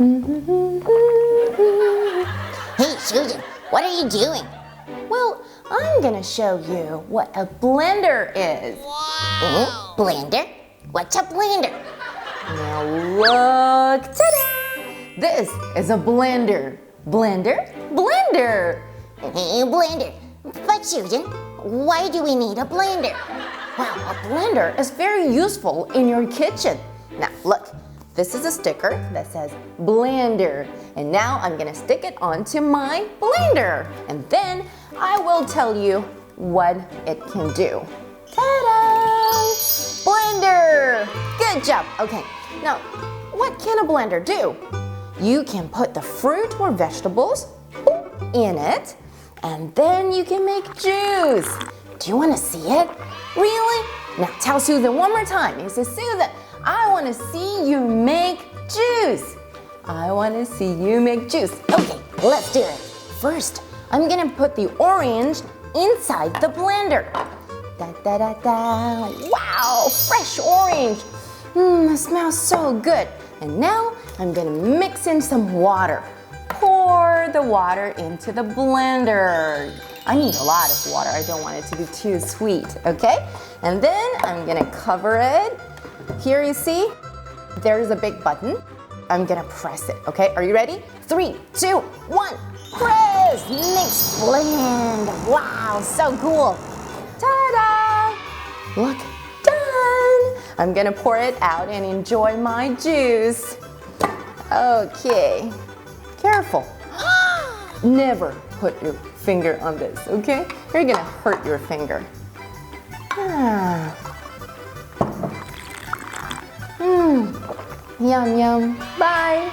Hey, Susan, what are you doing? Well, I'm gonna show you what a blender is. Wow. Blender? What's a blender? Now look, ta-da! This is a blender. Blender, blender. Blender. But Susan, why do we need a blender? Wow, a blender is very useful in your kitchen. Now look, this is a sticker that says blender. And now I'm gonna stick it onto my blender. And then I will tell you what it can do. Ta-da! Blender! Good job. Okay, now what can a blender do? You can put the fruit or vegetables in it, and then you can make juice. Do you want to see it? Really? Now tell Susan one more time. You say, Susan, I want to see you make juice. I want to see you make juice. Okay, let's do it. First, I'm going to put the orange inside the blender. Da, da, da, da. Wow, fresh orange. It smells so good. And now I'm going to mix in some water. Pour the water into the blender. I need a lot of water. I don't want it to be too sweet, okay? And then I'm gonna cover it. Here you see, there's a big button. I'm gonna press it, okay? Are you ready? 3, 2, 1, press! Mix blend. Wow, so cool. Ta-da! Look, done. I'm gonna pour it out and enjoy my juice. Okay. Careful. Never put your finger on this, okay? You're gonna hurt your finger. Yum, yum. Bye.